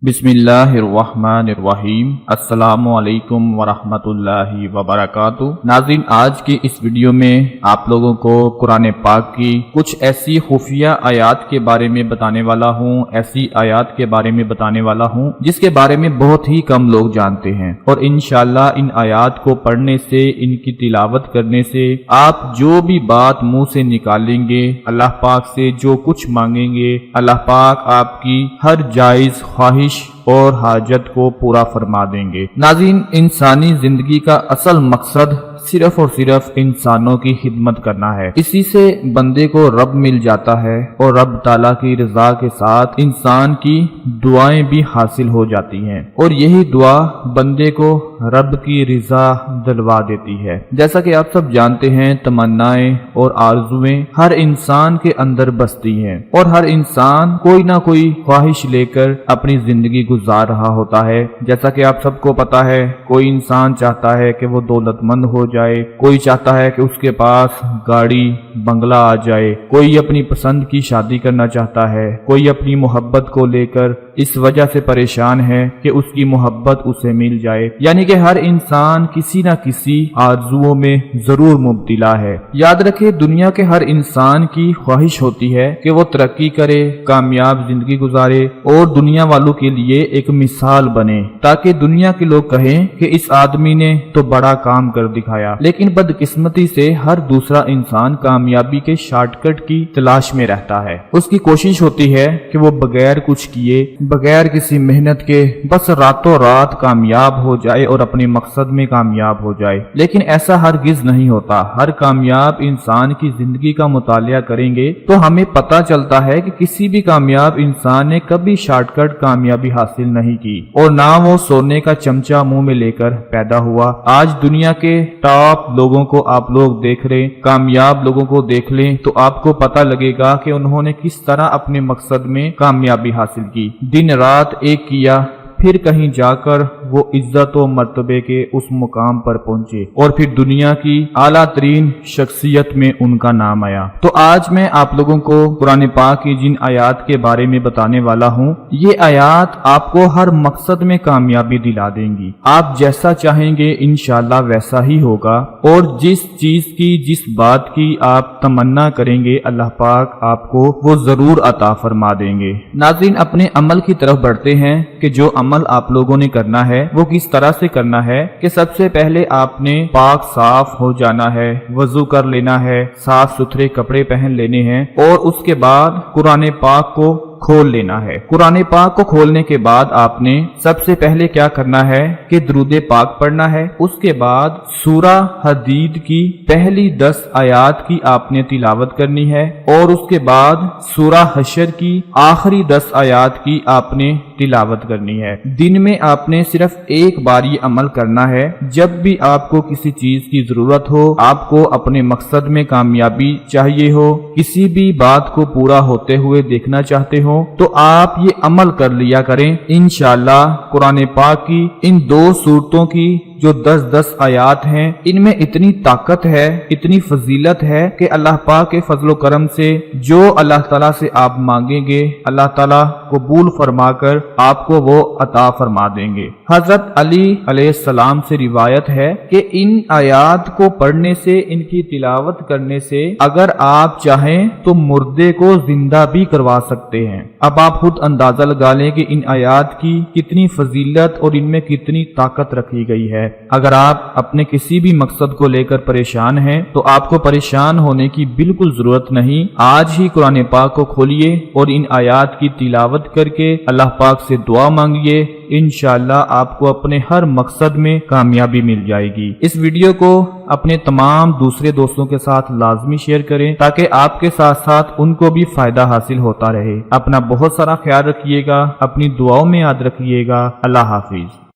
बिस्मिल्लाहिर्रहमानिर्रहीम। अस्सलामु अलैकुम वरहमतुल्लाहि वबरकातुह। नाज़रीन, आज की इस वीडियो में आप लोगों को कुरान पाक की कुछ ऐसी खुफिया आयात के बारे में बताने वाला हूँ, ऐसी आयात के बारे में बताने वाला हूँ जिसके बारे में बहुत ही कम लोग जानते हैं। और इंशाअल्लाह इन आयात को पढ़ने से, इनकी तिलावत करने से आप जो भी बात मुंह से निकालेंगे, अल्लाह पाक से जो कुछ मांगेंगे, अल्लाह पाक आपकी हर जायज ख्वाहिश और हाजत को पूरा फरमा देंगे। नाज़रीन, इंसानी जिंदगी का असल मकसद सिर्फ और सिर्फ इंसानों की खिदमत करना है। इसी से बंदे को रब मिल जाता है और रब ताला की रजा के साथ इंसान की दुआएं भी हासिल हो जाती हैं और यही दुआ बंदे को रब की रजा दिलवा देती है। जैसा कि आप सब जानते हैं, तमन्नाएं और आरजुएं हर इंसान के अंदर बसती हैं और हर इंसान कोई ना कोई ख्वाहिश लेकर अपनी जिंदगी गुजार रहा होता है। जैसा कि आप सबको पता है, कोई इंसान चाहता है कि वो दौलतमंद हो जाए, कोई चाहता है कि उसके पास गाड़ी बंगला आ जाए, कोई अपनी पसंद की शादी करना चाहता है, कोई अपनी मोहब्बत को लेकर इस वजह से परेशान है कि उसकी मोहब्बत उसे मिल जाए। यानी कि हर इंसान किसी न किसी आरजुओं में जरूर मुब्तिला है। याद रखे, दुनिया के हर इंसान की ख्वाहिश होती है कि वो तरक्की करे, कामयाब जिंदगी गुजारे और दुनिया वालों के लिए एक मिसाल बने, ताकि दुनिया के लोग कहें कि इस आदमी ने तो बड़ा काम कर दिखाया। लेकिन बदकिस्मती से हर दूसरा इंसान कामयाबी के शॉर्टकट की तलाश में रहता है। उसकी कोशिश होती है कि वो बगैर कुछ किए, बगैर किसी मेहनत के बस रातों रात कामयाब हो जाए और अपने मकसद में कामयाब हो जाए। लेकिन ऐसा हरगिज नहीं होता। हर कामयाब इंसान की जिंदगी का मुतालिया करेंगे तो हमें पता चलता है कि किसी भी कामयाब इंसान ने कभी शॉर्टकट कामयाबी हासिल नहीं की और ना वो सोने का चमचा मुंह में लेकर पैदा हुआ। आज दुनिया के टॉप लोगों को आप लोग देख रहे, कामयाब लोगों को देख लें तो आपको पता लगेगा कि उन्होंने किस तरह अपने मकसद में कामयाबी हासिल की। दिन रात एक किया, फिर कहीं जाकर वो इज्जत और मर्तबे के उस मुकाम पर पहुंचे और फिर दुनिया की आला तरीन शख्सियत में उनका नाम आया। तो आज मैं आप लोगों को कुरान पाक की जिन आयात के बारे में बताने वाला हूँ, ये आयात आपको हर मकसद में कामयाबी दिला देंगी। आप जैसा चाहेंगे इंशाअल्लाह वैसा ही होगा और जिस चीज की, जिस बात की आप तमन्ना करेंगे, अल्लाह पाक आपको वो जरूर अता फरमा देंगे। नाज़रीन, अपने अमल की तरफ बढ़ते हैं कि जो अमल आप लोगों ने करना है वो किस तरह से करना है। कि सबसे पहले आपने पाक साफ हो जाना है, वजू कर लेना है, साफ सुथरे कपड़े पहन लेने हैं और उसके बाद कुरान पाक को खोल लेना है। कुरान पाक को खोलने के बाद आपने सबसे पहले क्या करना है कि दुरूद पाक पढ़ना है। उसके बाद सूरा हदीद की पहली 10 आयात की आपने तिलावत करनी है और उसके बाद सूरा हशर की आखिरी 10 आयात की आपने तिलावत करनी है। दिन में आपने सिर्फ एक बार ये अमल करना है। जब भी आपको किसी चीज की जरूरत हो, आपको अपने मकसद में कामयाबी चाहिए हो, किसी भी बात को पूरा होते हुए देखना चाहते हो, तो आप ये अमल कर लिया करें। इंशाअल्लाह कुरान पाक की इन 2 सूरतों की जो 10-10 आयात हैं, इनमें इतनी ताकत है, इतनी फजीलत है कि अल्लाह पाक के फजलो करम से जो अल्लाह ताला से आप मांगेंगे, अल्लाह ताला कबूल फरमाकर आपको वो अता फरमा देंगे। हजरत अली अलैहिस्सलाम से रिवायत है कि इन आयात को पढ़ने से, इनकी तिलावत करने से अगर आप चाहें तो मुर्दे को जिंदा भी करवा सकते हैं। अब आप खुद अंदाजा लगा लें कि इन आयात की कितनी फजीलत और इनमें कितनी ताकत रखी गई है। अगर आप अपने किसी भी मकसद को लेकर परेशान हैं तो आपको परेशान होने की बिल्कुल जरूरत नहीं। आज ही कुरान पाक को खोलिए और इन आयात की तिलावत करके अल्लाह पाक से दुआ मांगिए। इंशाअल्लाह आपको अपने हर मकसद में कामयाबी मिल जाएगी। इस वीडियो को अपने तमाम दूसरे दोस्तों के साथ लाजमी शेयर करें ताकि आपके साथ साथ उनको भी फायदा हासिल होता रहे। अपना बहुत सारा ख्याल रखिएगा, अपनी दुआओं में याद रखिएगा। अल्लाह हाफिज।